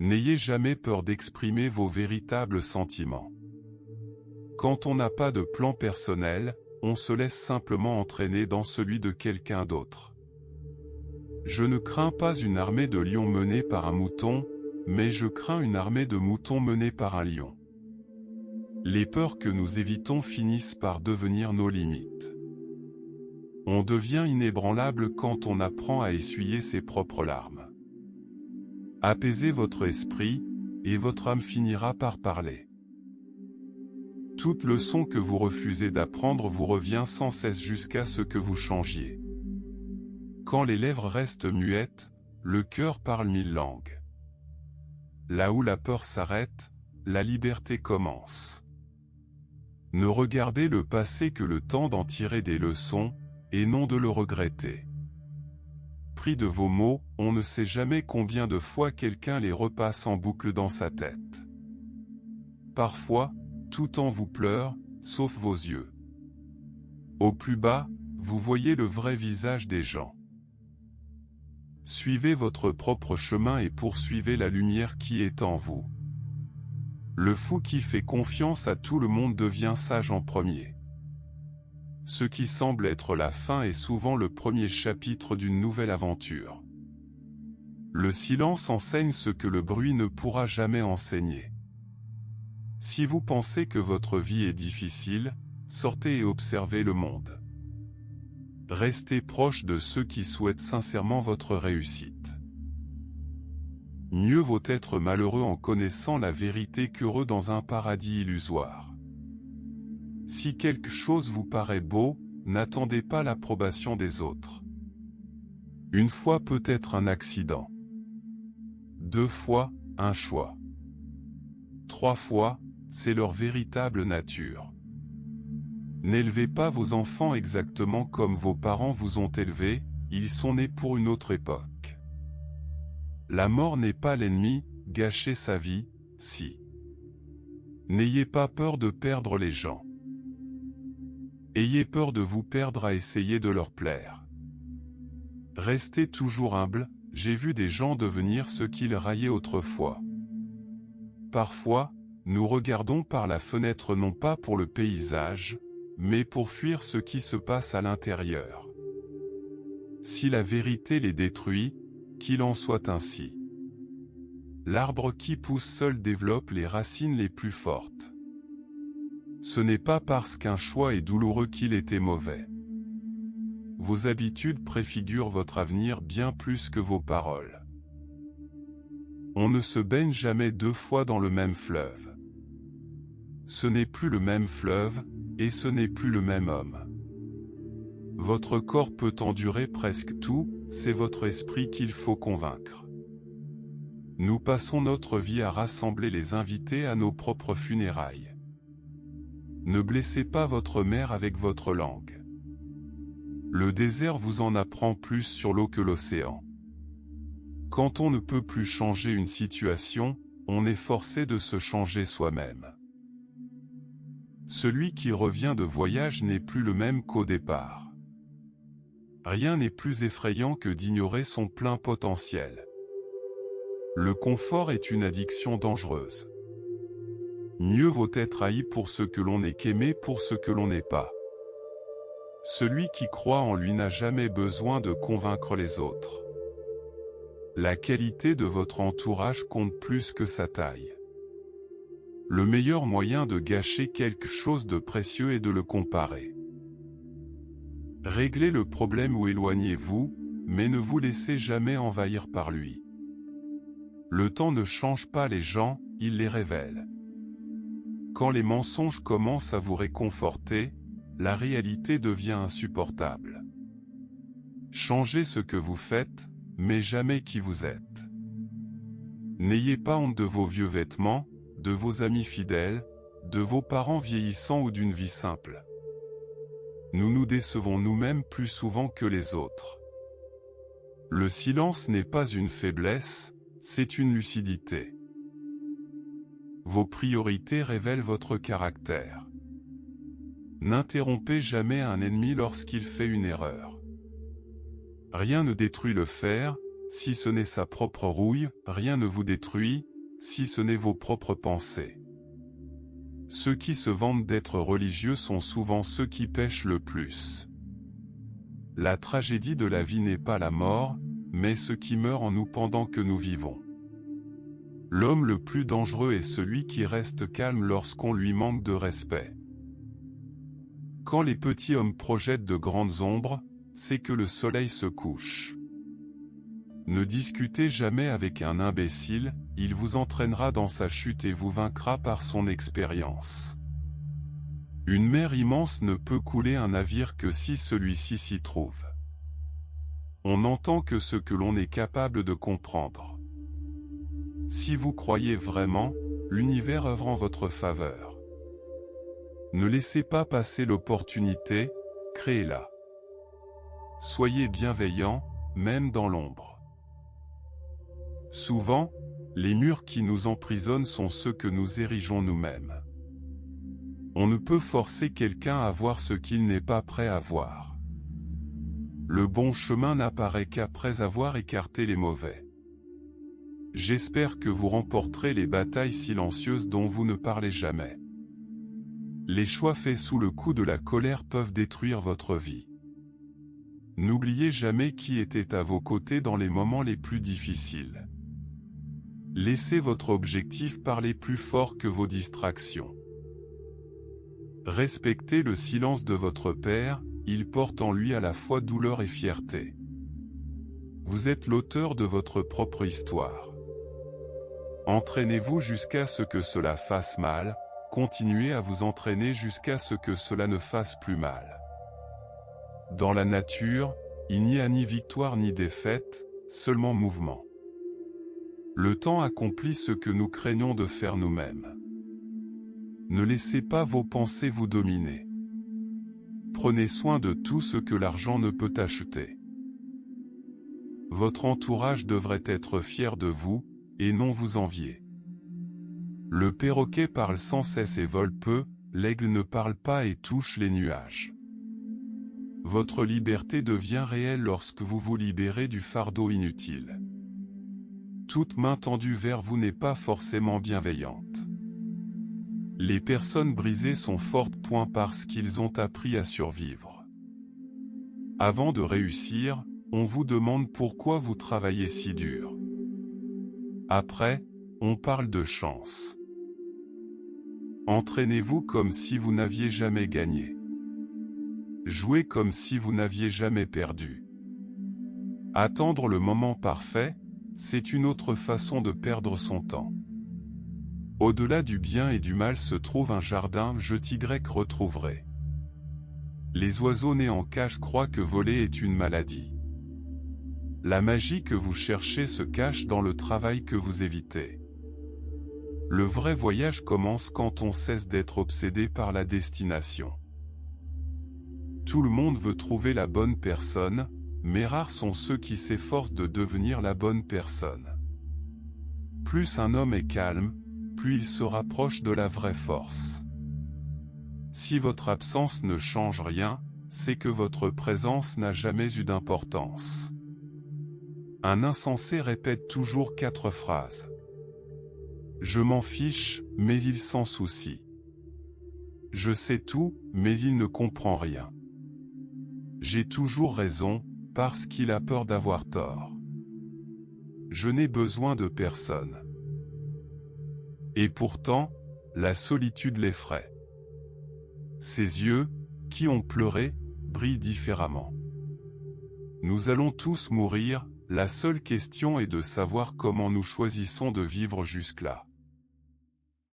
N'ayez jamais peur d'exprimer vos véritables sentiments. Quand on n'a pas de plan personnel, on se laisse simplement entraîner dans celui de quelqu'un d'autre. Je ne crains pas une armée de lions menée par un mouton, mais je crains une armée de moutons menée par un lion. Les peurs que nous évitons finissent par devenir nos limites. On devient inébranlable quand on apprend à essuyer ses propres larmes. Apaisez votre esprit, et votre âme finira par parler. Toute leçon que vous refusez d'apprendre vous revient sans cesse jusqu'à ce que vous changiez. Quand les lèvres restent muettes, le cœur parle 1000 langues. Là où la peur s'arrête, la liberté commence. Ne regardez le passé que le temps d'en tirer des leçons, et non de le regretter. Pris de vos mots, on ne sait jamais combien de fois quelqu'un les repasse en boucle dans sa tête. Parfois, tout en vous pleure, sauf vos yeux. Au plus bas, vous voyez le vrai visage des gens. Suivez votre propre chemin et poursuivez la lumière qui est en vous. Le fou qui fait confiance à tout le monde devient sage en premier. Ce qui semble être la fin est souvent le premier chapitre d'une nouvelle aventure. Le silence enseigne ce que le bruit ne pourra jamais enseigner. Si vous pensez que votre vie est difficile, sortez et observez le monde. Restez proche de ceux qui souhaitent sincèrement votre réussite. Mieux vaut être malheureux en connaissant la vérité qu'heureux dans un paradis illusoire. Si quelque chose vous paraît beau, n'attendez pas l'approbation des autres. Une fois peut être un accident. 2 fois, un choix. 3 fois, c'est leur véritable nature. N'élevez pas vos enfants exactement comme vos parents vous ont élevés, ils sont nés pour une autre époque. La mort n'est pas l'ennemi, gâchez sa vie, si. N'ayez pas peur de perdre les gens. Ayez peur de vous perdre à essayer de leur plaire. Restez toujours humble, j'ai vu des gens devenir ce qu'ils raillaient autrefois. Parfois, nous regardons par la fenêtre non pas pour le paysage, mais pour fuir ce qui se passe à l'intérieur. Si la vérité les détruit, qu'il en soit ainsi. L'arbre qui pousse seul développe les racines les plus fortes. Ce n'est pas parce qu'un choix est douloureux qu'il était mauvais. Vos habitudes préfigurent votre avenir bien plus que vos paroles. On ne se baigne jamais 2 fois dans le même fleuve. Ce n'est plus le même fleuve, et ce n'est plus le même homme. Votre corps peut endurer presque tout, c'est votre esprit qu'il faut convaincre. Nous passons notre vie à rassembler les invités à nos propres funérailles. Ne blessez pas votre mère avec votre langue. Le désert vous en apprend plus sur l'eau que l'océan. Quand on ne peut plus changer une situation, on est forcé de se changer soi-même. Celui qui revient de voyage n'est plus le même qu'au départ. Rien n'est plus effrayant que d'ignorer son plein potentiel. Le confort est une addiction dangereuse. Mieux vaut être haï pour ce que l'on est qu'aimé pour ce que l'on n'est pas. Celui qui croit en lui n'a jamais besoin de convaincre les autres. La qualité de votre entourage compte plus que sa taille. Le meilleur moyen de gâcher quelque chose de précieux est de le comparer. Réglez le problème ou éloignez-vous, mais ne vous laissez jamais envahir par lui. Le temps ne change pas les gens, il les révèle. Quand les mensonges commencent à vous réconforter, la réalité devient insupportable. Changez ce que vous faites, mais jamais qui vous êtes. N'ayez pas honte de vos vieux vêtements, de vos amis fidèles, de vos parents vieillissants ou d'une vie simple. Nous nous décevons nous-mêmes plus souvent que les autres. Le silence n'est pas une faiblesse, c'est une lucidité. Vos priorités révèlent votre caractère. N'interrompez jamais un ennemi lorsqu'il fait une erreur. Rien ne détruit le fer, si ce n'est sa propre rouille, rien ne vous détruit, si ce n'est vos propres pensées. Ceux qui se vantent d'être religieux sont souvent ceux qui pêchent le plus. La tragédie de la vie n'est pas la mort, mais ce qui meurt en nous pendant que nous vivons. L'homme le plus dangereux est celui qui reste calme lorsqu'on lui manque de respect. Quand les petits hommes projettent de grandes ombres, c'est que le soleil se couche. Ne discutez jamais avec un imbécile, il vous entraînera dans sa chute et vous vaincra par son expérience. Une mer immense ne peut couler un navire que si celui-ci s'y trouve. On n'entend que ce que l'on est capable de comprendre. Si vous croyez vraiment, l'univers œuvre en votre faveur. Ne laissez pas passer l'opportunité, créez-la. Soyez bienveillant, même dans l'ombre. Souvent, les murs qui nous emprisonnent sont ceux que nous érigeons nous-mêmes. On ne peut forcer quelqu'un à voir ce qu'il n'est pas prêt à voir. Le bon chemin n'apparaît qu'après avoir écarté les mauvais. J'espère que vous remporterez les batailles silencieuses dont vous ne parlez jamais. Les choix faits sous le coup de la colère peuvent détruire votre vie. N'oubliez jamais qui était à vos côtés dans les moments les plus difficiles. Laissez votre objectif parler plus fort que vos distractions. Respectez le silence de votre père, il porte en lui à la fois douleur et fierté. Vous êtes l'auteur de votre propre histoire. Entraînez-vous jusqu'à ce que cela fasse mal, continuez à vous entraîner jusqu'à ce que cela ne fasse plus mal. Dans la nature, il n'y a ni victoire ni défaite, seulement mouvement. Le temps accomplit ce que nous craignons de faire nous-mêmes. Ne laissez pas vos pensées vous dominer. Prenez soin de tout ce que l'argent ne peut acheter. Votre entourage devrait être fier de vous, et non vous envier. Le perroquet parle sans cesse et vole peu, l'aigle ne parle pas et touche les nuages. Votre liberté devient réelle lorsque vous vous libérez du fardeau inutile. Toute main tendue vers vous n'est pas forcément bienveillante. Les personnes brisées sont fortes parce qu'ils ont appris à survivre. Avant de réussir, on vous demande pourquoi vous travaillez si dur. Après, on parle de chance. Entraînez-vous comme si vous n'aviez jamais gagné. Jouez comme si vous n'aviez jamais perdu. Attendre le moment parfait, c'est une autre façon de perdre son temps. Au-delà du bien et du mal se trouve un jardin, je t'y retrouverai. Les oiseaux nés en cage croient que voler est une maladie. La magie que vous cherchez se cache dans le travail que vous évitez. Le vrai voyage commence quand on cesse d'être obsédé par la destination. Tout le monde veut trouver la bonne personne, mais rares sont ceux qui s'efforcent de devenir la bonne personne. Plus un homme est calme, plus il se rapproche de la vraie force. Si votre absence ne change rien, c'est que votre présence n'a jamais eu d'importance. Un insensé répète toujours 4 phrases. Je m'en fiche, mais il s'en soucie. Je sais tout, mais il ne comprend rien. J'ai toujours raison, parce qu'il a peur d'avoir tort. Je n'ai besoin de personne. Et pourtant, la solitude l'effraie. Ses yeux, qui ont pleuré, brillent différemment. Nous allons tous mourir, la seule question est de savoir comment nous choisissons de vivre jusque-là.